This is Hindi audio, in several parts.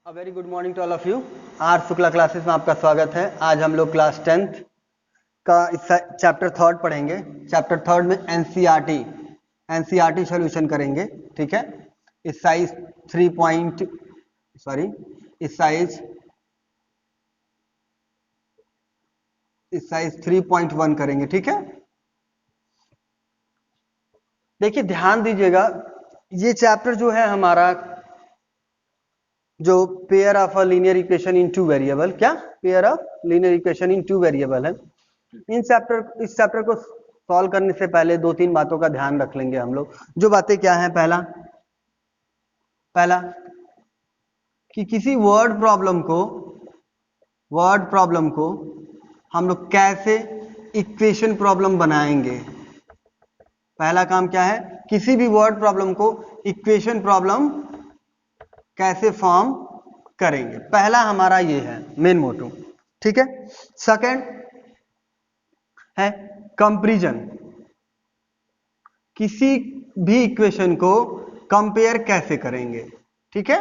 A very good morning to all of you. R Shukla classes में आपका स्वागत है। आज हम लोग क्लास 10th का चैप्टर थर्ड पढ़ेंगे। चैप्टर थर्ड में एनसीईआरटी सॉल्यूशन करेंगे। ठीक है, इस साइज 3.1 करेंगे। ठीक है, देखिए ध्यान दीजिएगा, ये चैप्टर जो है हमारा जो pair of a linear equation in two variable, क्या pair of linear equation in two variable है। इस चैप्टर को सॉल्व करने से पहले दो तीन बातों का ध्यान रख लेंगे हम लोग। जो बातें क्या हैं, पहला कि किसी वर्ड प्रॉब्लम को हम लोग कैसे इक्वेशन प्रॉब्लम बनाएंगे। पहला काम क्या है, किसी भी वर्ड प्रॉब्लम को इक्वेशन प्रॉब्लम कैसे फॉर्म करेंगे। पहला हमारा ये है मेन मोटो। ठीक है, सेकंड है कंपैरिजन, किसी भी इक्वेशन को कंपेयर कैसे करेंगे। ठीक है,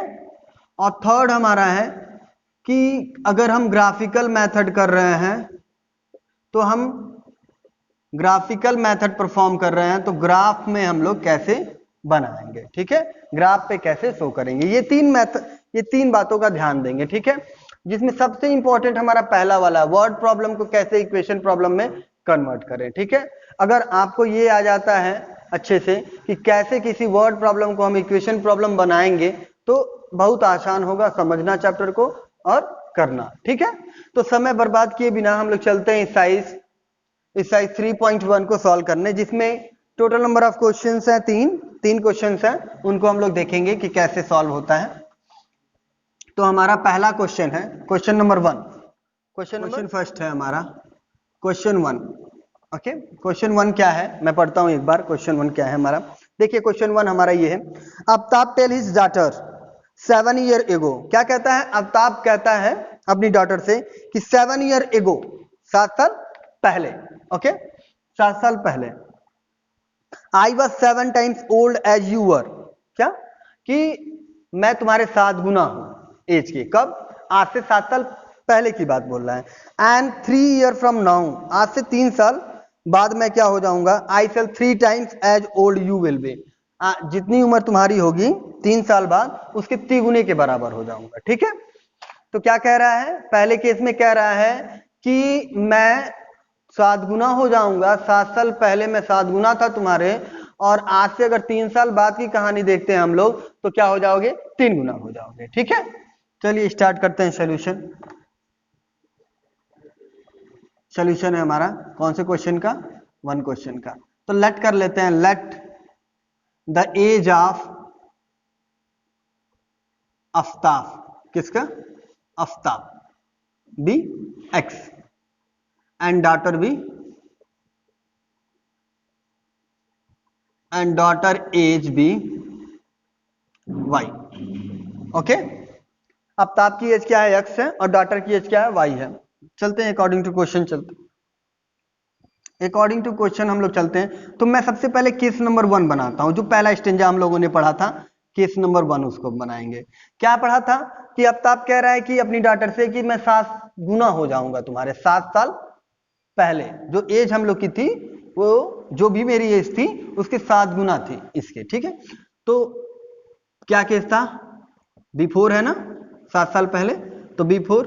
और थर्ड हमारा है कि अगर हम ग्राफिकल मेथड कर रहे हैं तो हम ग्राफिकल मेथड परफॉर्म कर रहे हैं तो ग्राफ में हम लोग कैसे बनाएंगे। ठीक है, ग्राफ पे कैसे शो करेंगे। ये तीन बातों का ध्यान देंगे। ठीक है, जिसमें सबसे इंपॉर्टेंट हमारा पहला वाला वर्ड प्रॉब्लम को कैसे इक्वेशन प्रॉब्लम में कन्वर्ट करें। ठीक है, अगर आपको ये आ जाता है अच्छे से कि कैसे किसी वर्ड प्रॉब्लम को हम इक्वेशन प्रॉब्लम बनाएंगे तो बहुत आसान होगा समझना चैप्टर को और करना। ठीक है, तो समय बर्बाद किए बिना हम लोग चलते हैं इस साइज 3.1 को सॉल्व करने, जिसमें टोटल नंबर ऑफ क्वेश्चंस हैं तीन क्वेश्चंस हैं, उनको हम लोग देखेंगे कि कैसे सॉल्व होता है। तो हमारा पहला क्वेश्चन है क्वेश्चन नंबर 1। क्वेश्चन फर्स्ट है हमारा क्वेश्चन 1। ओके, क्वेश्चन 1 क्या है, मैं पढ़ता हूं एक बार। क्वेश्चन 1 क्या है हमारा, देखिए क्वेश्चन 1 हमारा ये है। Aftab tell his daughter 7 year ago, क्या कहता है, आफ्ताब कहता है अपनी डॉटर से कि 7 ईयर एगो, 7 साल पहले। ओके, 7 साल पहले, I was 7 times old age you were, क्या कि मैं तुम्हारे 7 गुना हूं एज के। कब, आज से 7 साल पहले की बात बोल रहा है। एंड 3 ईयर फ्रॉम नाउ, आज से 3 साल बाद मैं क्या हो जाऊंगा, I shall 3 times as old you will be, जितनी उम्र तुम्हारी होगी 3 साल बाद उसके 3 गुने के बराबर हो जाऊंगा। ठीक है, तो क्या कह रहा है, पहले केस में कह रहा है कि मैं 7 गुना हो जाऊंगा, 7 साल पहले मैं 7 गुना था तुम्हारे, और आज से अगर 3 साल बाद की कहानी देखते हैं हम लोग तो क्या हो जाओगे, 3 गुना हो जाओगे। ठीक है, चलिए स्टार्ट करते हैं सॉल्यूशन। सॉल्यूशन है हमारा कौन से क्वेश्चन का, 1 क्वेश्चन का। तो लेट कर लेते हैं, let the age of Aftab, किसका, Aftab B x and daughter B and daughter age B y। Okay, Aftab की एज क्या है, x है, और डॉटर की एज क्या है, y है। चलते हैं according to question, according to question हम लोग चलते हैं। तो मैं सबसे पहले केस नंबर 1 बनाता हूं, जो पहला स्टेंजा हम लोगों ने पढ़ा था, केस नंबर 1 उसको बनाएंगे। क्या पढ़ा था कि आफ्ताब कह रहा है कि अपनी डॉटर से कि मैं 7 गुना हो जाऊंगा तुम्हारे, 7 साल पहले जो एज हम लोग की थी वो जो भी मेरी एज थी उसके 7 गुना थी इसके। ठीक है, तो क्या केस था, बिफोर है ना, 7 साल पहले, तो बिफोर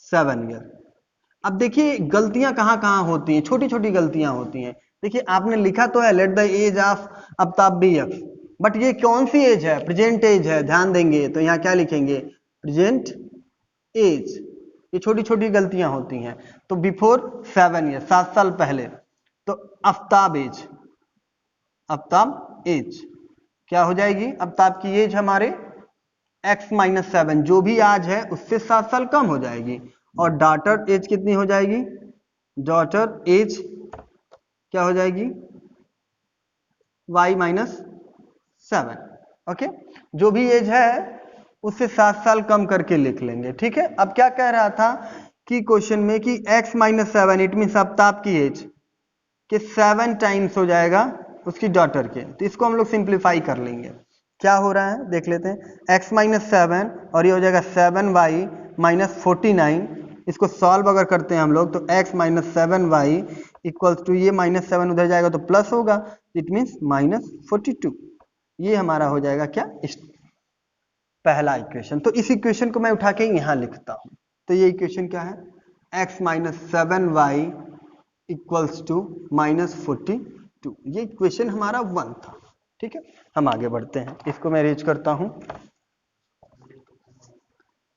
7 ईयर। अब देखिए गलतियां कहां कहां होती हैं, छोटी छोटी गलतियां होती हैं। देखिए आपने लिखा तो है let the age of Aftab B x, but ये कौन सी एज है, प्रेजेंट एज है। ध्यान देंगे तो यहाँ क्या लिखेंगे, प्रेजेंट एज। ये छोटी छोटी गलतियां होती हैं। तो बिफोर 7 ईयर, 7 साल पहले, तो आफ्ताब एज क्या हो जाएगी, आफ्ताब की एज हमारे x माइनस 7, जो भी आज है उससे 7 साल कम हो जाएगी। और डॉटर एज कितनी हो जाएगी, डॉटर एज क्या हो जाएगी, y माइनस 7। ओके, जो भी एज है उससे 7 साल कम करके लिख लेंगे। ठीक है, अब क्या कह रहा था कि क्वेश्चन में कि x minus 7, it mean Aftab की एज के 7 टाइम्स हो जाएगा उसकी डॉटर के। तो इसको हम लोग सिंप्लीफाई कर लेंगे। क्या हो रहा है देख लेते हैं। x माइनस 7 और ये हो जाएगा 7y माइनस 49। इसको सॉल्व अगर करते हैं हम लोग तो x minus 7y equals to ये माइनस 7 उधर जाएगा तो प्लस होगा, इट मीन्स माइनस 42। ये हमारा हो जाएगा क्या, इस पहला इक्वेशन। तो इस इक्वेशन को मैं उठा के यहाँ लिखता हूँ। तो ये इक्वेशन क्या है, x minus 7y equals to minus 42। ये इक्वेशन हमारा 1 था। ठीक है, हम आगे बढ़ते हैं, इसको मैं अरेंज करता हूं।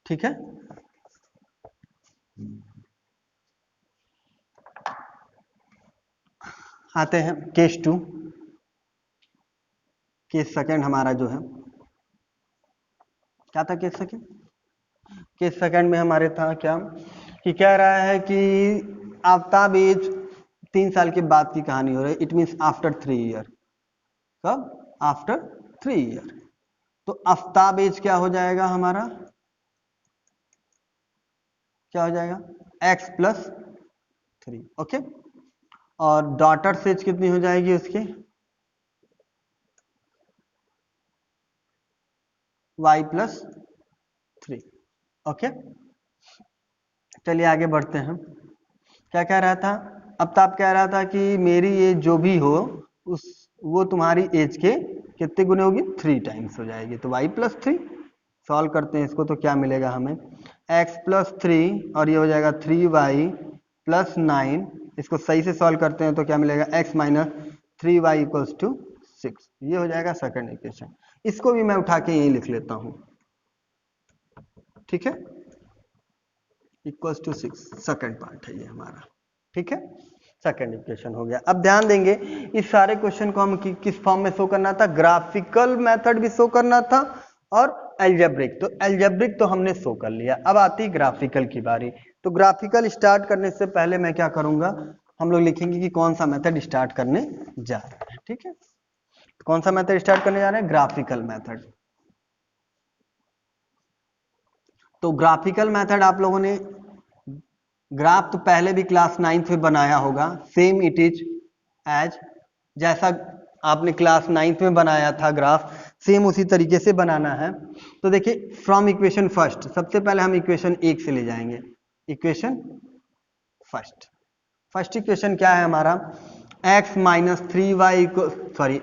ठीक है, आते हैं केस 2। केस सेकंड हमारा जो है क्या था, केस सेकंड, केस सेकंड में हमारे था क्या कि कह रहा है कि आफ्ताब एज 3 साल के बाद की कहानी हो रही है, इट मीन्स आफ्टर 3 ईयर। कब, आफ्टर 3 ईयर। तो आफ्ताब एज क्या हो जाएगा हमारा, क्या हो जाएगा x प्लस 3। ओके, और डॉटर एज कितनी हो जाएगी उसकी, y प्लस 3। ओके, चलिए आगे बढ़ते हैं। क्या कह रहा था, अब तो आप कह रहा था कि मेरी एज जो भी हो उस वो तुम्हारी एज के कितने गुने होगी, 3 टाइम्स हो जाएगी। तो y प्लस 3 सॉल्व करते हैं इसको, तो क्या मिलेगा हमें, x प्लस 3 और ये हो जाएगा 3y प्लस 9। इसको सही से सॉल्व करते हैं तो क्या मिलेगा, x minus 3y equals to 6। ये हो जाएगा सेकंड इक्वेशन। इसको भी मैं उठा के यही लिख लेता हूँ। ठीक है, इक्वल्स टू 6 सेकंड पार्ट है ये हमारा। ठीक है, सेकंड इक्वेशन हो गया। अब ध्यान देंगे इस सारे क्वेश्चन को हम किस फॉर्म में शो करना था, ग्राफिकल मेथड भी शो करना था और एल्जेब्रिक। तो एल्जेब्रिक तो हमने शो कर लिया, अब आती ग्राफिकल की बारी। तो ग्राफिकल स्टार्ट करने से पहले मैं क्या करूंगा, हम लोग लिखेंगे कि कौन सा मेथड स्टार्ट करने जा रहे हैं। ठीक है, तो कौन सा मेथड स्टार्ट करने जा रहे हैं, ग्राफिकल मेथड। तो ग्राफिकल मेथड आप लोगों ने ग्राफ तो पहले भी क्लास 9th में बनाया होगा, सेम इट इज एज जैसा आपने क्लास 9th में बनाया था ग्राफ, सेम उसी तरीके से बनाना है। तो देखिए फ्रॉम इक्वेशन फर्स्ट, सबसे पहले हम इक्वेशन 1 से ले जाएंगे। इक्वेशन फर्स्ट इक्वेशन क्या है हमारा, x minus 3y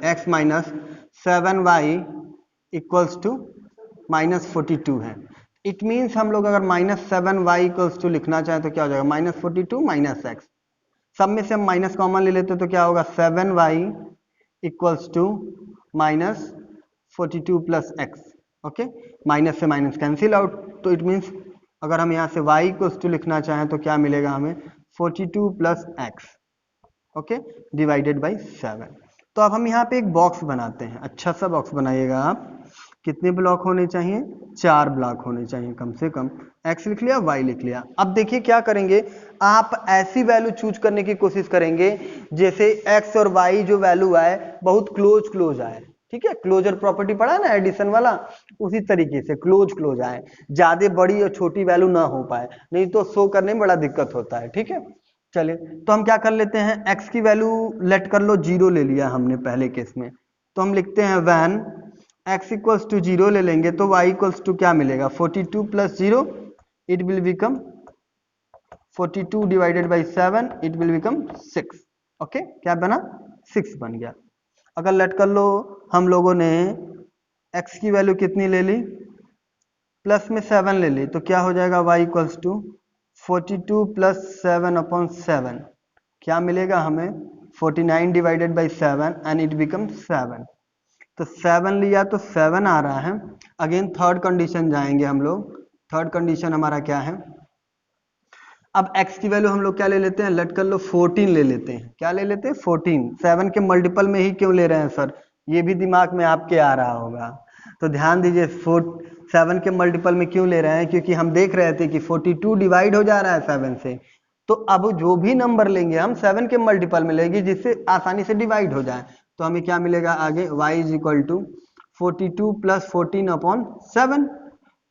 x minus 7y equals to minus 42 है। इट मीन्स हम लोग अगर माइनस 7y इक्वल्स टू लिखना चाहें तो क्या हो जाएगा, माइनस 42 माइनस x, सब में से हम माइनस कॉमन ले लेते तो क्या होगा, 7y equals to minus 42 plus x। Okay, minus से माइनस कैंसिल आउट, तो इट मीन्स अगर हम यहाँ से y इक्वल्स टू लिखना चाहें तो क्या मिलेगा हमें, 42 plus x, okay, divided by 7। तो अब हम यहाँ पे एक बॉक्स बनाते हैं, अच्छा सा बॉक्स बनाइएगा आप। कितने ब्लॉक होने चाहिए, 4 ब्लॉक होने चाहिए कम से कम। x लिख लिया, y लिख लिया। अब देखिए क्या करेंगे, आप ऐसी वैल्यू चूज करने की कोशिश करेंगे जैसे x और y जो वैल्यू आए बहुत क्लोज आए। ठीक है, क्लोजर प्रॉपर्टी पढ़ा है ना एडिशन वाला, उसी तरीके से क्लोज आए, ज्यादा बड़ी और छोटी वैल्यू ना हो पाए, नहीं तो शो करने में बड़ा दिक्कत होता है। ठीक है, चलिए तो हम क्या कर लेते हैं, x की वैल्यू लेट कर लो 0 ले लिया हमने पहले केस में, तो हम लिखते हैं व्हेन x इक्वल्स टू 0 ले लेंगे तो y इक्वल्स टू क्या मिलेगा, 42 plus 0 it will become 42 divided by 7 it will become 6। Okay, क्या बना, 6 बन गया। अगर लेट कर लो हम लोगों ने x की वैल्यू कितनी ले ली, प्लस में 7 ले ली, तो क्या हो जाएगा y equals to 42 plus 7 upon 7, क्या मिलेगा हमें, 49 divided by 7 and it become 7। तो 7 लिया तो 7 आ रहा है। अगेन थर्ड कंडीशन जाएंगे हम लोग। थर्ड कंडीशन हमारा क्या है, अब x की वैल्यू हम लोग क्या ले लेते हैं, लेट कर लो 14 ले लेते हैं। क्या ले लेते हैं, 14। 7 के मल्टीपल में ही क्यों ले रहे हैं सर, ये भी दिमाग में आपके आ रहा होगा, तो ध्यान दीजिए 7 के मल्टीपल में क्यों ले रहे हैं, क्योंकि हम देख रहे थे कि 42 डिवाइड हो जा रहा है 7 से, तो अब जो भी नंबर लेंगे हम 7 के मल्टीपल में लेंगे जिससे आसानी से डिवाइड हो जाए। तो हमें क्या मिलेगा आगे, y is equal to 42 plus 14 upon 7,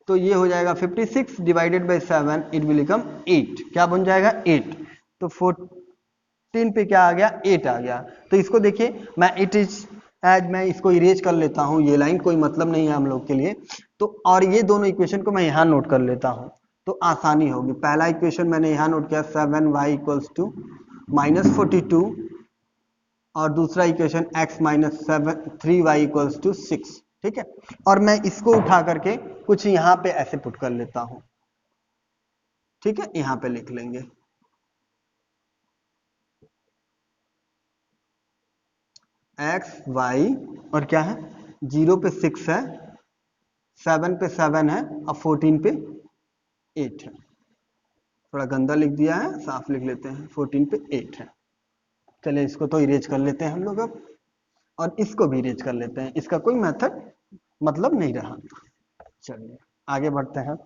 तो ये हो जाएगा 56 divided by 7 it will become 8। क्या बन जाएगा, 8। तो 14 पे क्या आ गया, 8 आ गया। तो इसको देखिए मैं इट इज एज मैं इसको इरेज कर लेता हूँ, ये लाइन कोई मतलब नहीं है हम लोग के लिए, तो और ये दोनों इक्वेशन को मैं यहाँ नोट कर लेता हूँ तो आसानी होगी। पहला इक्वेशन मैंने यहाँ नोट किया 7y इक्वल्स टू -42 और दूसरा equation x minus 3y equals to 6, ठीक है। और मैं इसको उठा करके कुछ यहाँ पे ऐसे पुट कर लेता हूँ, ठीक है, यहाँ पे लिख लेंगे x y और क्या है 0 पे 6 है, 7 पे 7 है और 14 पे 8 है। थोड़ा गंदा लिख दिया है, साफ लिख लेते हैं, 14 पे 8 है। चलिए इसको तो इरेज कर लेते हैं हम लोग अब, और इसको भी इरेज कर लेते हैं, इसका कोई मेथड मतलब नहीं रहा। चलिए आगे बढ़ते हैं।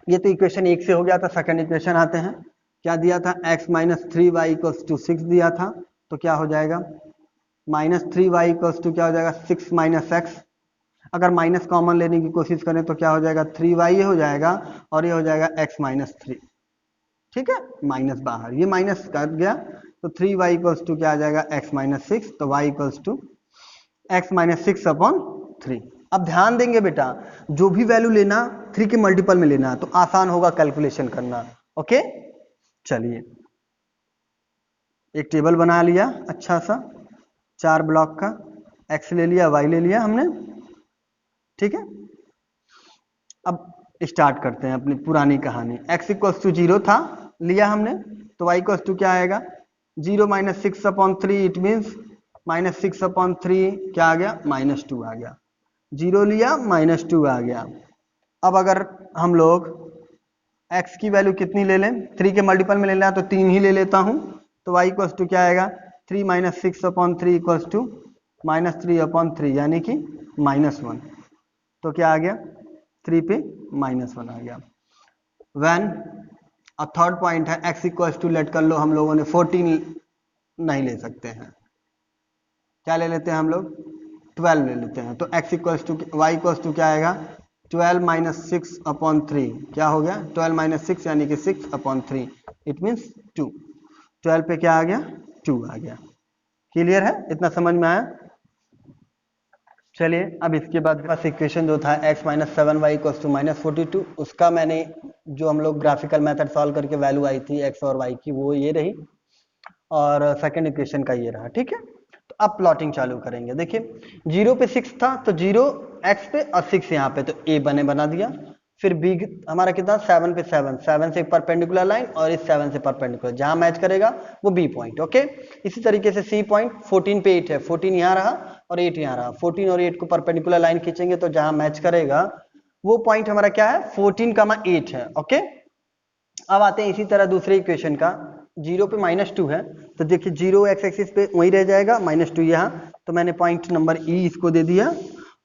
ये तो इक्वेशन 1 से हो गया था। सेकंड इक्वेशन आते हैं, क्या दिया था x minus 3y equals to 6 दिया था, तो क्या हो जाएगा -3y इक्वल्स टू क्या हो जाएगा 6 माइनस एक्स। अगर माइनस कॉमन लेने की कोशिश करें तो क्या हो जाएगा 3y ये हो जाएगा और ये हो जाएगा x माइनस 3, ठीक है, माइनस बाहर, ये माइनस कर गया तो 3y इक्वल्स टू क्या आ जाएगा x माइनस 6, तो y equals to x minus 6 upon 3। अब ध्यान देंगे बेटा, जो भी वैल्यू लेना 3 के मल्टीपल में लेना तो आसान होगा कैलकुलेशन करना, ओके। चलिए एक टेबल बना लिया अच्छा सा 4 ब्लॉक का, x ले लिया y ले लिया हमने, ठीक है। अब स्टार्ट करते हैं अपनी पुरानी कहानी। x इक्वल्स टू 0 था, लिया हमने, तो y इक्वल्स टू क्या आएगा 0 minus 6 upon 3, it means -6 upon 3 क्या आ गया -2 आ गया। 0 लिया -2 आ गया। अब अगर हम लोग x की वैल्यू कितनी ले लें, 3 के मल्टीपल में ले लेना तो 3 ही ले लेता हूं, तो y इक्वल्स टू क्या आएगा 3 minus 6 upon 3 equals to -3 upon 3 यानी कि -1। तो क्या आ गया 3 पे -1 आ गया। व्हेन और थर्ड पॉइंट है x इक्वल्स टू, लेट कर लो हम लोगों ने 14 नहीं ले सकते हैं, क्या ले लेते हैं हम लोग 12 ले लेते हैं, तो x equals to y equals to क्या आएगा 12 माइनस 6 अपॉन 3, क्या हो गया 12 माइनस 6 यानी कि 6 अपॉन 3, इट मीन्स 2। 12 पे क्या आ गया 2 आ गया। क्लियर है, इतना समझ में आया। चलिए अब इसके बाद बस इक्वेशन जो था x minus 7y equals to -42, उसका मैंने जो हम लोग ग्राफिकल मेथड सॉल्व करके वैल्यू आई थी x और y की वो ये रही, और सेकंड इक्वेशन का ये रहा, ठीक है। तो अब प्लॉटिंग चालू करेंगे। देखिए 0 पे 6 था तो 0 x पे और 6 यहाँ पे, तो a बना दिया। फिर b हमारा कितना 7 पे 7 से एक परपेंडिकुलर लाइन और इस 7 से परपेंडिकुलर, जहां मैच करेगा वो b पॉइंट, ओके। इसी तरीके से c पॉइंट 14 पे 8 है, 14 यहाँ रहा और 8 यहाँ रहा, 14 और 8 को परपेंडिकुलर लाइन खींचेंगे तो जहां मैच करेगा वो पॉइंट हमारा क्या है 14,8 है, ओके। अब आते हैं इसी तरह दूसरे इक्वेशन का, 0 पे -2 है, तो देखिए 0 एक्स एक्सिस पे वही रह जाएगा, -2 यहाँ, तो मैंने पॉइंट नंबर ई इसको दे दिया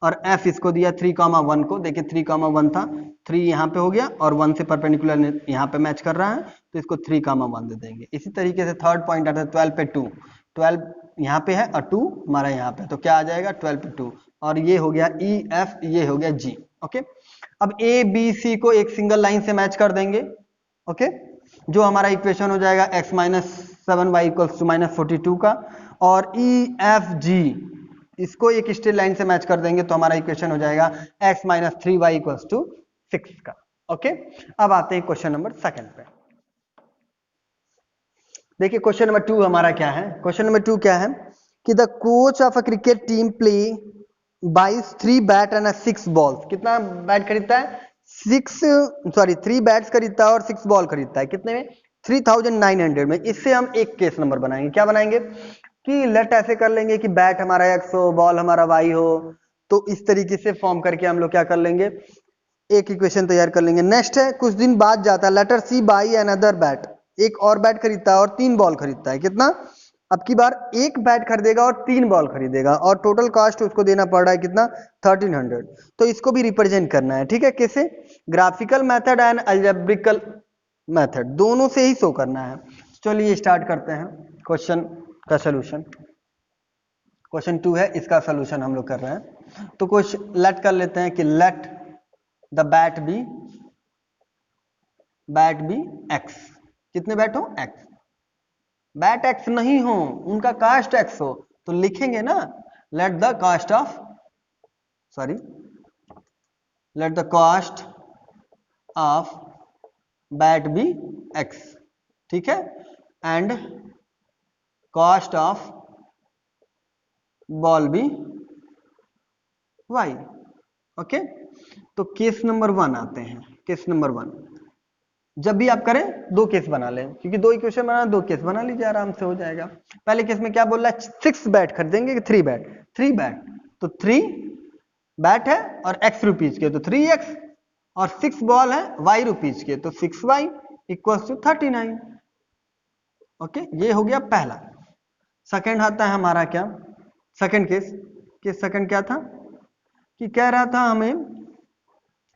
और एफ इसको दिया 3,1 को। देखिए 3,1 था, 3 यहाँ पे हो गया और 1 से परपेंडिकुलर यहाँ पे मैच कर रहा है तो इसको 3,1 दे देंगे। इसी तरीके से थर्ड पॉइंट आता है 12 पे 2, 12 यहाँ पे है और 2 हमारा यहाँ पे, तो क्या आ जाएगा 12 पे 2, और ये हो गया ई एफ, ये हो गया जी, ओके। अब ए बी सी को एक सिंगल लाइन से मैच कर देंगे, ओके, जो हमारा इक्वेशन हो जाएगा x minus 7y equals to -42 का, और ई एफ जी इसको एक स्ट्रेट लाइन से मैच कर देंगे तो हमारा इक्वेशन हो जाएगा x minus 3y equals to 6 का, ओके। अब आते हैं क्वेश्चन नंबर सेकंड पे। देखिए क्वेश्चन नंबर 2 हमारा क्या है, क्वेश्चन नंबर 2 क्या है कि the coach of a cricket team play buys 3 bat and 6 balls. कितना बैट खरीदता है 3 बैट्स खरीदता है और 6 बॉल खरीदता है, कितने में 3,900 में। इससे हम एक केस नंबर बनाएंगे, क्या बनाएंगे कि लेट ऐसे कर लेंगे कि बैट हमारा x हो, बॉल हमारा y हो, तो इस तरीके से फॉर्म करके हम लोग क्या कर लेंगे एक इक्वेशन तैयार कर लेंगे। नेक्स्ट है कुछ दिन बाद जाता है, later she buy another bat, एक और बैट खरीदता है और 3 बॉल खरीदता है, कितना अब की बार एक बैट खरीदेगा और 3 बॉल खरीदेगा और टोटल कॉस्ट उसको देना पड़ रहा है कितना 1300। तो इसको भी रिप्रेजेंट करना है, ठीक है, कैसे ग्राफिकल मेथड एंड अलजेब्रिकल मेथड, दोनों से ही शो करना है। चलिए स्टार्ट करते हैं क्वेश्चन का सोल्यूशन। क्वेश्चन 2 है, इसका सोल्यूशन हम लोग कर रहे हैं। तो कुछ लेट कर लेते हैं कि let the bat be x, कितने बैट हो एक्स, बैट एक्स नहीं हो उनका कास्ट एक्स हो, तो लिखेंगे ना let the cost of let the cost of bat be x, ठीक है, and cost of ball be y। Okay, तो केस नंबर 1 आते हैं। केस नंबर 1, जब भी आप करें 2 केस बना लें, क्योंकि 2 इक्वेशन बना, 2 केस बना लीजिए, आराम से हो जाएगा। पहले केस में क्या बोल रहा है, 6 बैट खरीदेंगे कि 3 बैट? 3 बैट, तो 3 बैट है और x रुपीज के, तो 3x, और 6 बॉल है y रुपीज के, तो 6y इक्वल्स टू 39। ओके, ये हो गया पहला। सेकंड आता है हमारा क्या, सेकंड केस सेकंड क्या था कि कह रहा था हमें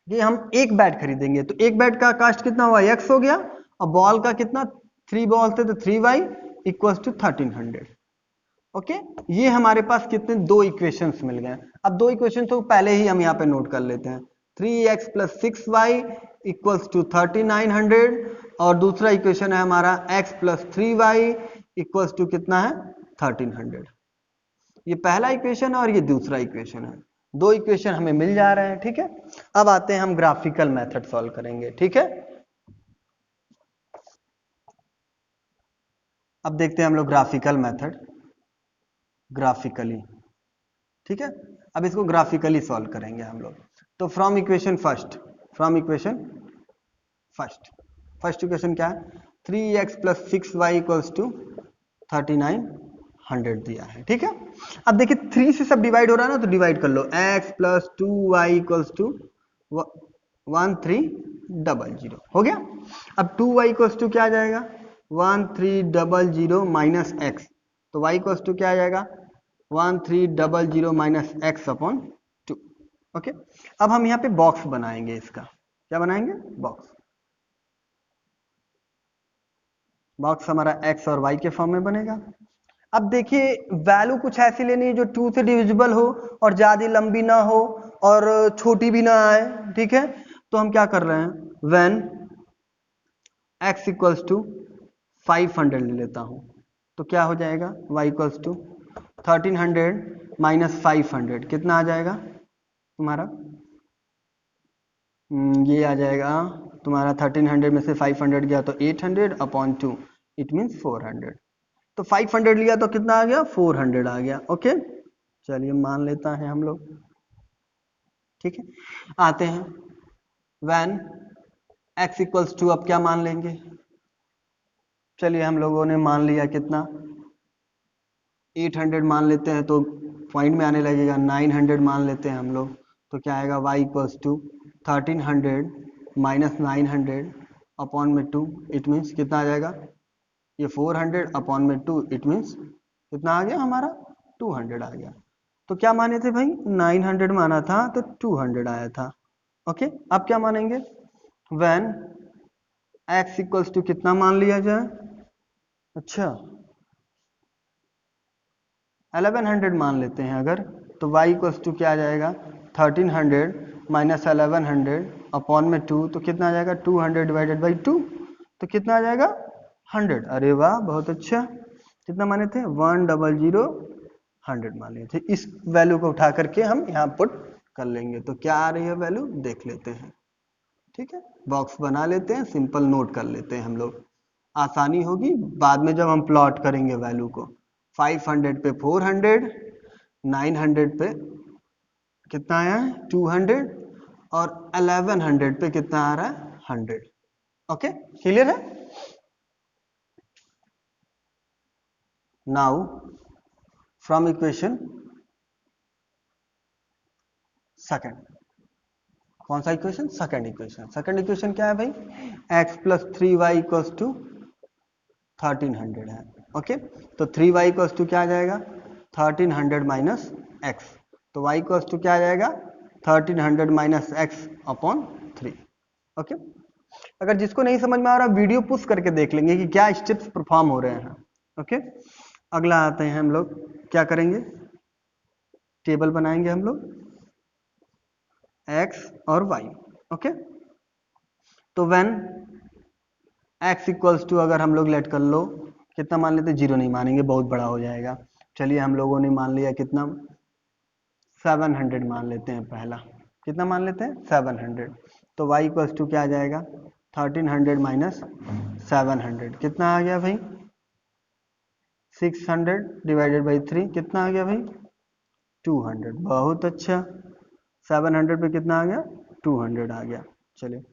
कि हम एक बैट खरीदेंगे, तो एक बैट का कास्ट कितना हुआ, x हो गया, और बॉल का कितना, 3 बॉल थे, तो 3y इक्वल्स टू 1300। ओके, ये हमारे पास कितने, 2 इक्वेशंस मिल गए। अब 2 इक्वेशन तो पहले ही हम यहाँ पे नोट कर लेते हैं, 3x plus 6y equals to 3900, और दूसरा इक्वेशन है हमारा x plus 3y equals to कितना है, 1300। ये पहला इक्वेशन है और ये दूसरा इक्वेशन है, 2 इक्वेशन हमें मिल जा रहे हैं। ठीक है, अब आते हैं हम ग्राफिकल मेथड सॉल्व करेंगे। ठीक है, अब देखते हैं हम लोग ग्राफिकल मेथड, ग्राफिकली। ठीक है, अब इसको ग्राफिकली सॉल्व करेंगे हम लोग। तो from equation first, first equation क्या है, 3x plus 6y equals to 3900 दिया है। ठीक है, अब देखिए 3 से सब डिवाइड हो रहा है ना, तो डिवाइड कर लो, x plus 2y equals to 1300 हो गया। अब 2y इक्वल्स टू क्या आ जाएगा, 1300 माइनस x, तो y इक्वल्स टू क्या आ जाएगा, 1300 माइनस x अपॉन 2। ओके, अब हम यहाँ पे बॉक्स बनाएंगे, इसका क्या बनाएंगे, बॉक्स हमारा x और y के फॉर्म में बनेगा। अब देखिए वैल्यू कुछ ऐसी लेनी है जो 2 से डिविजिबल हो और ज्यादा लंबी ना हो और छोटी भी ना आए। ठीक है, तो हम क्या कर रहे हैं, व्हेन x इक्वल्स टू 500 ले लेता हूं, तो क्या हो जाएगा, y इक्वल्स टू 1300 माइनस 500 कितना आ जाएगा तुम्हारा, ये आ जाएगा तुम्हारा 1300 में से 500 गया तो 800 अपॉन 2, इट मीन्स 400। तो 500 लिया तो कितना आ गया, 400 आ गया। ओके, चलिए मान लेता है हम लोग। ठीक है, आते हैं व्हेन x इक्वल्स टू, अब क्या मान लेंगे, चलिए हम लोगों ने मान लिया कितना, 800 मान लेते हैं तो पॉइंट में आने लगेगा, 900 मान लेते हैं हम लोग, तो क्या आएगा, y equals to 1300 minus 900 upon में 2, इट मीन्स कितना आ जाएगा, ये 400 अपॉन में 2, इट मीन्स कितना आ गया हमारा, 200 आ गया। तो क्या माने थे भाई, 900 माना था तो 200 आया था। ओके, अब क्या मानेंगे, व्हेन x इक्वल्स टू कितना मान लिया जाए, अच्छा 1100 मान लेते हैं अगर, तो y इक्वल्स टू क्या आ जाएगा, 1300 माइनस 1100 अपॉन में 2, तो कितना आ जाएगा, 200 डिवाइडेड बाई 2, तो कितना आ जाएगा, 100। अरे वाह, बहुत अच्छा, कितना माने थे, 100 100 मान लिए थे। इस वैल्यू को उठा करके हम यहाँ पुट कर लेंगे, तो क्या आ रही है वैल्यू, देख लेते हैं। ठीक है, बॉक्स बना लेते हैं, सिंपल नोट कर लेते हैं हम लोग, आसानी होगी बाद में जब हम प्लॉट करेंगे वैल्यू को। 500 पे 400, 900 पे कितना आया है, 200, और 1100 पे कितना आ रहा है, 100। ओके, क्लियर है। नाउ फ्रॉम इक्वेशन सेकंड, कौन सा इक्वेशन, सेकंड इक्वेशन क्या है भाई, x plus 3y equals to 1300 है। ओके, तो 3y इक्वल्स टू क्या आ जाएगा, 1300 माइनस x, तो y इक्वल्स टू क्या आ जाएगा, 1300 माइनस x अपॉन 3। ओके, अगर जिसको नहीं समझ में आ रहा वीडियो पुश करके देख लेंगे कि क्या स्टेप्स परफॉर्म हो रहे हैं। ओके, अगला आते हैं हम लोग, क्या करेंगे, टेबल बनाएंगे हम लोग x और y। ओके, तो व्हेन x इक्वल्स टू, अगर हम लोग लेट कर लो, कितना मान लेते, 0 नहीं मानेंगे, बहुत बड़ा हो जाएगा। चलिए हम लोगों ने मान लिया कितना, 700 मान लेते हैं पहला। कितना मान लेते हैं? 700। तो y इक्वल्स टू क्या आ जाएगा? 1300 माइनस 700 कितना आ गया भाई? 600 डिवाइडेड बाई 3 कितना आ गया भाई? 200। बहुत अच्छा। 700 पे कितना आ गया? 200 आ गया। चलिए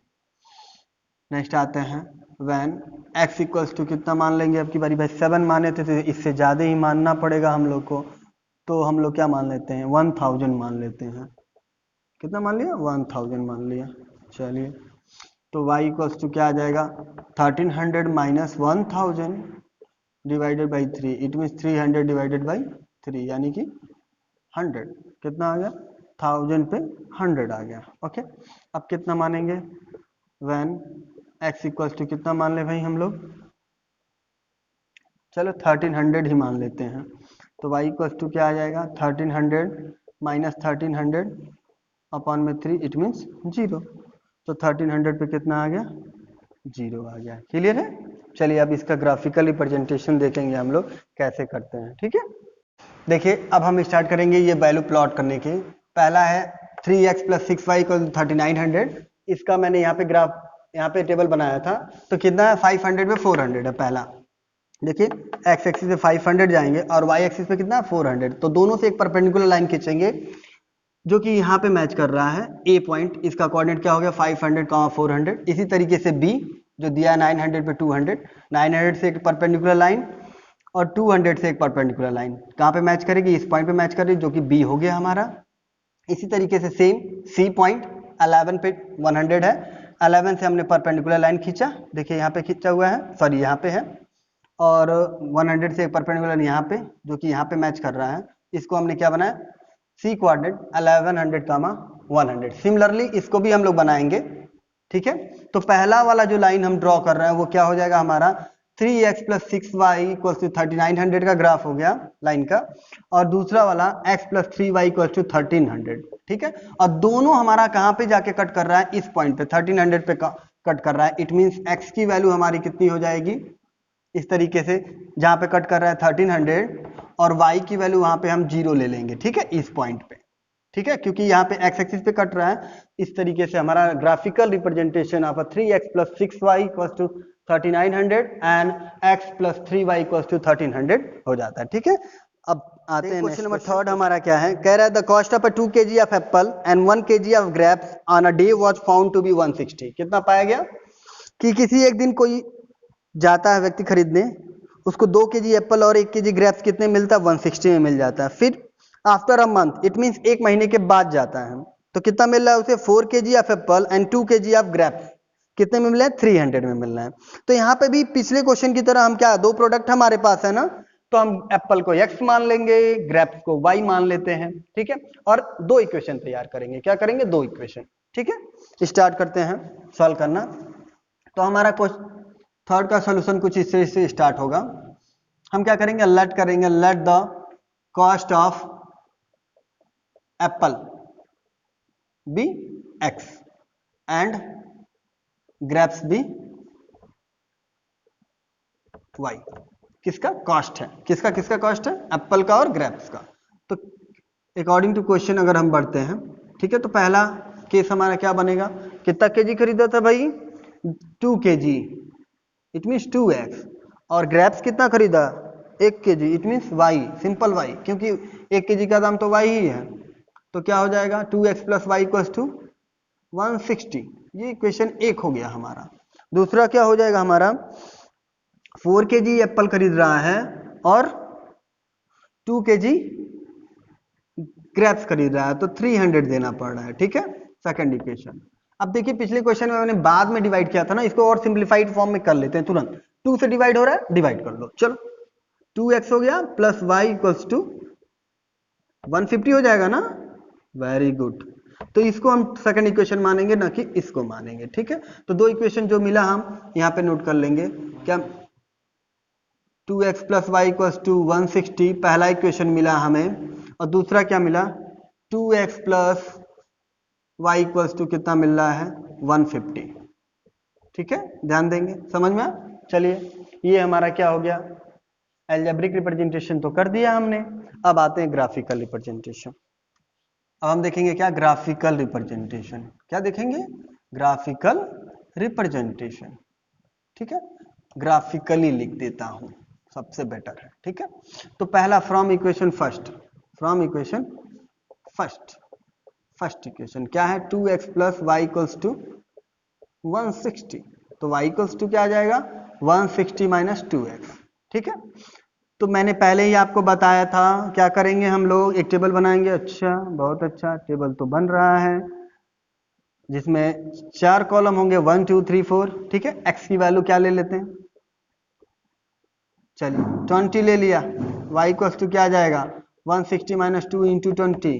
नेक्स्ट आते हैं। व्हेन x इक्वल्स टू कितना मान लेंगे? अब की बारी भाई 7 माने थे तो इससे ज़्यादा ही मानना पड़ेगा हम लोग को। तो हम लोग क्या मान लेते हैं? 1000 मान लेते हैं। कितना मान लिया? 1000 मान लिया। चलिए तो y इक्वल्स टू क्या आ जाएगा? 1300 minus 1000 divided by 3। It means 300 divided by 3 यानी कि 100। कितना आ गया? 1000 पे 100 आ गया। ओके अब कितना मानेंगे? व्हेन x इक्वल्स टू कितना मान ले भाई हम लोग? चलो 1300 ही मान लेते हैं। तो y इक्वल्स टू क्या आ जाएगा? 1300 माइनस 1300 अपॉन में 3 इट मीन्स 0। तो 1300 पे कितना आ गया? 0 आ गया। क्लियर है? चलिए अब इसका ग्राफिकल रिप्रेजेंटेशन देखेंगे हम लोग कैसे करते हैं। ठीक है देखिए अब हम स्टार्ट करेंगे ये वैल्यू प्लॉट करने की। पहला है 3x प्लस 6y इक्वल 3900। इसका मैंने यहाँ पे ग्राफ यहाँ पे टेबल बनाया था। तो कितना है? 500 पे 400 है पहला। देखिए x एक्सिस पे 500 जाएंगे और y एक्सिस पे कितना? 400। तो दोनों से एक परपेंडिकुलर लाइन खींचेंगे जो कि यहाँ पे मैच कर रहा है। ए पॉइंट इसका कोऑर्डिनेट क्या हो गया? 500, 400। इसी तरीके से बी जो दिया है 900 पे 200, 900 से एक परपेंडिकुलर लाइन और 200 से एक परपेंडिकुलर लाइन कहाँ पे मैच करेगी? इस पॉइंट पे मैच करेगी जो कि बी हो गया हमारा। इसी तरीके से सेम सी पॉइंट 11 पे 100 है। 11 से हमने परपेंडिकुलर लाइन खींचा। देखिए यहाँ पे खींचा हुआ है, सॉरी यहाँ पे है। और 100 से एक परपेंडिकुलर यहाँ पे जो कि यहाँ पे मैच कर रहा है। इसको हमने क्या बनाया? सी कोऑर्डिनेट 1100, 100। सिमिलरली इसको भी हम लोग बनाएंगे। ठीक है तो पहला वाला जो लाइन हम ड्रॉ कर रहे हैं वो क्या हो जाएगा हमारा? 3x plus 6y equal to 3900 का ग्राफ हो गया लाइन का। और दूसरा वाला x plus 3y equal to 1300। ठीक है और दोनों हमारा कहाँ पे जाके कट कर रहा है? इस पॉइंट पे 1300 पे कट कर रहा है। इट मीन्स x की वैल्यू हमारी कितनी हो जाएगी? इस तरीके से जहां पे कट कर रहा है 1300 और y की वैल्यू वहां पे हम 0 ले लेंगे। ठीक है इस पॉइंट पे। ठीक है क्योंकि यहाँ पे x एक्सिस पे कट रहा है। इस तरीके से हमारा graphical representation of 3x plus 6y equal to 3900 and x plus 3y equal to 1300 हो जाता है। ठीक है अब आते हैं क्वेश्चन नंबर 3 हमारा क्या है? कह रहा है the cost of 2 kg of apple and 1 kg of grapes on a day was found to be 160। कितना पाया गया? कि किसी एक दिन कोई जाता है व्यक्ति खरीदने, उसको 2 kg एप्पल और 1 kg ग्रेप्स कितने मिलता है? 160 में मिल जाता है। फिर after a month it means एक महीने के बाद जाता है तो कितना मिल रहा है उसे? 4 kg of apple and 2 kg of grapes कितने में मिल रहा है? 300 में मिल रहा है। तो यहाँ पे भी पिछले क्वेश्चन की तरह हम क्या, दो प्रोडक्ट हमारे पास है ना, तो हम एप्पल को x मान लेंगे, ग्रेप्स को y मान लेते हैं। ठीक है और दो इक्वेशन तैयार करेंगे। क्या करेंगे? दो इक्वेशन। ठीक है स्टार्ट करते हैं सॉल्व करना। तो हमारा थर्ड का सोल्यूशन कुछ इससे स्टार्ट होगा। हम क्या करेंगे? Let the cost of apple be x and grapes be y। किसका कॉस्ट है? किसका कॉस्ट है? एप्पल का और ग्रेप्स का। तो अकॉर्डिंग टू क्वेश्चन अगर हम बढ़ते हैं, ठीक है, तो पहला केस हमारा क्या बनेगा? कितना केजी खरीदा था भाई? 2 kg इट मीन्स 2x। और ग्रेप्स कितना खरीदा? 1 kg it means y, simple y, क्योंकि 1 kg का दाम तो y ही है। तो क्या हो जाएगा? 2x plus y equals to 160। ये इक्वेशन एक हो गया हमारा। दूसरा क्या हो जाएगा हमारा? 4 kg एप्पल खरीद रहा है और 2 kg ग्रेप्स खरीद रहा है, तो 300 देना पड़ रहा है। ठीक है सेकंड इक्वेशन। अब देखिए पिछले क्वेश्चन में मैंने बाद में डिवाइड किया था ना, इसको और सिंप्लीफाइड फॉर्म में कर लेते हैं तुरंत। 2 से डिवाइड हो रहा है, डिवाइड कर लो। चलो 2x हो गया प्लस y इक्वल्स टू 150 हो जाएगा ना। Very good. तो इसको हम सेकंड इक्वेशन मानेंगे ना कि इसको मानेंगे। ठीक है तो दो इक्वेशन जो मिला हम यहाँ पे नोट कर लेंगे। क्या? 2x plus y equals to 160 पहला इक्वेशन मिला हमें, और दूसरा क्या मिला? 2x plus y equals to कितना मिल रहा है? 150। ठीक है ध्यान देंगे, समझ में? चलिए ये हमारा क्या हो गया? अलजेब्रिक रिप्रेजेंटेशन तो कर दिया हमने। अब आते हैं ग्राफिकल रिप्रेजेंटेशन। अब हम देखेंगे क्या, ग्राफिकल रिप्रेजेंटेशन। क्या देखेंगे, ग्राफिकल रिप्रेजेंटेशन। ठीक है, ग्राफिकली लिख देता हूं, सबसे बेटर है। ठीक है, तो पहला from equation first, from equation first equation क्या है, 2x plus y equals to 160। तो y इक्वल्स टू क्या आ जाएगा, 160 माइनस 2x। ठीक है, तो मैंने पहले ही आपको बताया था क्या करेंगे हम लोग, एक टेबल बनाएंगे। अच्छा, बहुत अच्छा, टेबल तो बन रहा है जिसमें 4 कॉलम होंगे, 1 2 3 4। ठीक है, x की वैल्यू क्या ले लेते हैं, चलिए 20 ले लिया। y इक्वल्स टू क्या आ जाएगा, 160 minus 2 into 20,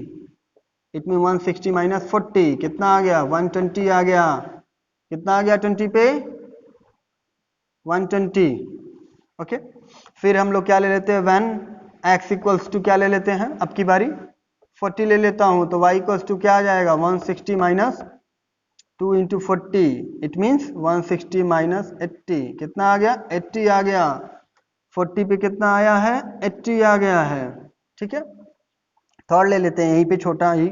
it mean 160 minus 40, कितना आ गया, 120 आ गया। कितना आ गया 20 पे, 120। ओके, फिर हम लोग क्या ले लेते हैं, व्हेन x इक्वल्स टू क्या ले लेते हैं, अब की बारी 40 ले लेता हूं, तो y इक्वल्स टू क्या आ जाएगा, 160 minus 2 into 40, it means 160 minus 80, कितना आ गया, 80 आ गया। 40 पे कितना आया है, 80 आ गया है। ठीक है, थर्ड ले लेते हैं, यहीं पे छोटा ही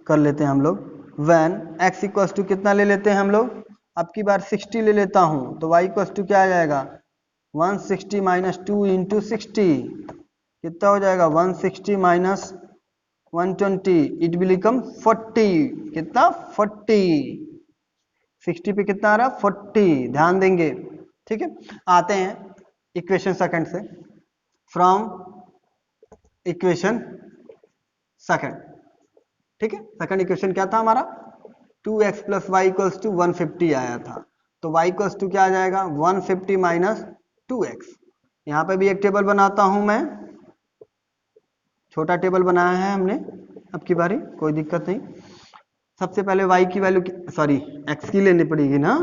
कर लेते हैं हम लोग। व्हेन x इक्वल्स टू कितना ले लेते हैं हम लोग, अब की बार 60 ले लेता हूं, तो y इक्वल्स टू क्या आ जाएगा, 160 माइनस 2 इंटू 60, कितना हो जाएगा, 160 माइनस 120, इट विल बिकम 40, कितना 40। 60 पे कितना आ रहा, 40, ध्यान देंगे। ठीक है, आते हैं इक्वेशन सेकंड से, फ्रॉम इक्वेशन सेकंड। ठीक है, सेकंड इक्वेशन क्या था हमारा, 2x plus y equals to 150 आया था, तो y इक्वल्स टू क्या आ जाएगा, 150 माइनस 2x। यहां पे भी एक टेबल बनाता हूं मैं, छोटा टेबल बनाया है हमने, अब की बारी कोई दिक्कत नहीं। सबसे पहले y की वैल्यू, सॉरी x की लेनी पड़ेगी ना,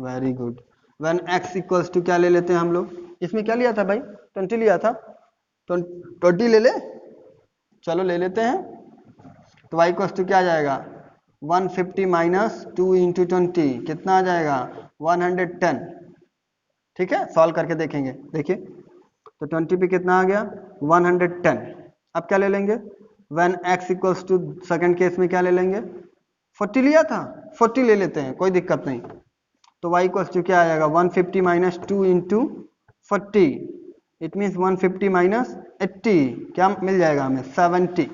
very good. When x equals to क्या ले लेते हैं हम लोग, इसमें क्या लिया था भाई, 20 लिया था, 20 ले ले, चलो ले लेते हैं। तो y इक्वल्स टू क्या आ जाएगा, 150 माइनस 2 इंटू 20, कितना आ जाएगा, 110। ठीक है, सॉल्व करके देखेंगे, देखिए तो 20 पे कितना आ गया, 110। अब क्या ले लेंगे, when x equals to, second case में क्या ले लेंगे, 40 लिया था, 40 ले लेते हैं, कोई दिक्कत नहीं। तो y इक्वल्स टू क्या आ जाएगा, 150 minus 2 into 40, it means 150 minus 80, क्या मिल जाएगा हमें, 70।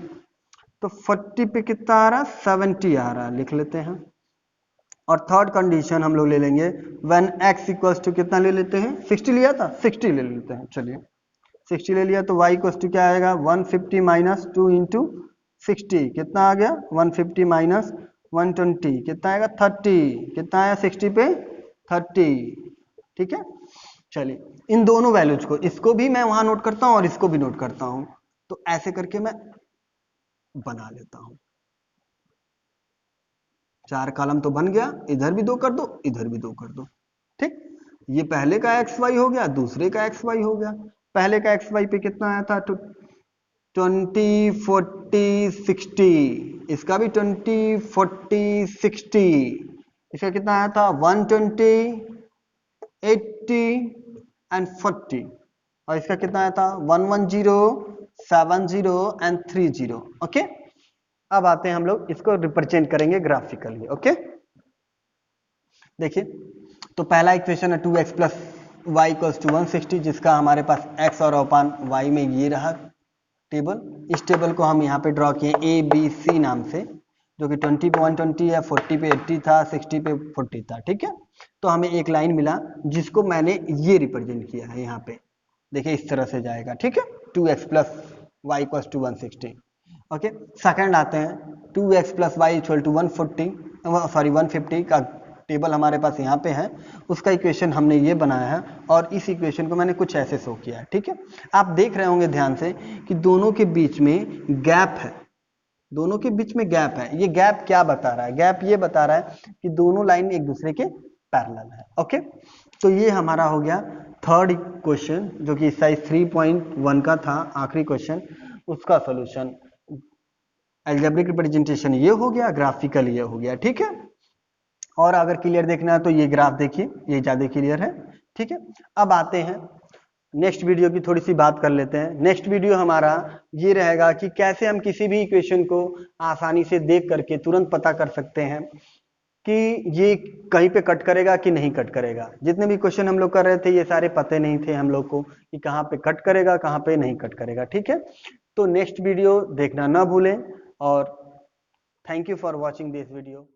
तो 40 पे कितना आ रहा, 70 आ रहा, लिख लेते हैं। और थर्ड कंडीशन हम लोग ले लेंगे, व्हेन x इक्वल्स टू कितना ले लेते हैं, 60 लिया था, 60 ले लेते हैं। चलिए 60 ले लिया, तो y इक्वल्स टू क्या आएगा, 150 माइनस 2 इंटू 60, कितना आ गया, 150 माइनस 120, कितना आएगा, 30, कितना आया 60 पे, 30। ठीक है, चलिए इन दोनों वैल्यूज को, इसको भी मैं वहां नोट करता हूं और इसको भी नोट करता हूं, तो ऐसे करके मैं बना लेता हूं। 4 कॉलम तो बन गया, इधर भी 2 कर दो, इधर भी 2 कर दो। ठीक, ये पहले का एक्स वाई हो गया, दूसरे का एक्स वाई हो गया। पहले का एक्स वाई पे कितना आया था, 20 40 60, इसका भी 20 40 60, इसका कितना आया था, 120 80 एंड 40, और इसका कितना आया था, 110 70 एंड 30। ओके, अब आते हैं हम लोग इसको रिप्रेजेंट करेंगे ग्राफिकली। ओके, देखिए तो पहला इक्वेशन है 2x plus y equals to 160, जिसका हमारे पास x और अपान y में ये रहा टेबल। इस टेबल को हम यहाँ पे ड्रॉ किए ए बी सी नाम से, जो कि 20 पे 120 है, 40 पे 80 था, 60 पे 40 था। ठीक है, तो हमें एक लाइन मिला जिसको मैंने ये रिप्रेजेंट किया है यहाँ पे, देखिए इस तरह से जाएगा। ठीक है, 2x plus y equals to 160। Okay, second आते हैं, 2x plus y equal to 140, sorry 150 का टेबल हमारे पास यहाँ पे है, उसका इक्वेशन हमने ये बनाया है, और इस इक्वेशन को मैंने कुछ ऐसे शो किया है। ठीक है, आप देख रहे होंगे ध्यान से कि दोनों के बीच में गैप है, दोनों के बीच में गैप है। ये गैप क्या बता रहा है, गैप ये बता रहा है कि दोनों लाइन एक दूसरे के पैरेलल है। ओके, तो ये हमारा हो गया थर्ड क्वेश्चन, जो कि एक्सरसाइज 3.1 का था, आखिरी क्वेश्चन, उसका सोल्यूशन। अलजेब्रिक रिप्रेजेंटेशन ये हो गया, ग्राफिकल ये हो गया। ठीक है, और अगर क्लियर देखना है तो ये ग्राफ देखिए, ये ज्यादा क्लियर है। ठीक है, अब आते हैं नेक्स्ट वीडियो की थोड़ी सी बात कर लेते हैं। नेक्स्ट वीडियो हमारा ये रहेगा कि कैसे हम किसी भी इक्वेशन को आसानी से देख करके तुरंत पता कर सकते हैं कि ये कहीं पे कट करेगा कि नहीं कट करेगा। जितने भी क्वेश्चन हम लोग कर रहे थे ये सारे पते नहीं थे हम लोग को कि कहाँ पे कट करेगा कहाँ पे नहीं कट करेगा। ठीक है, तो नेक्स्ट वीडियो देखना ना भूलें और thank you for watching this video.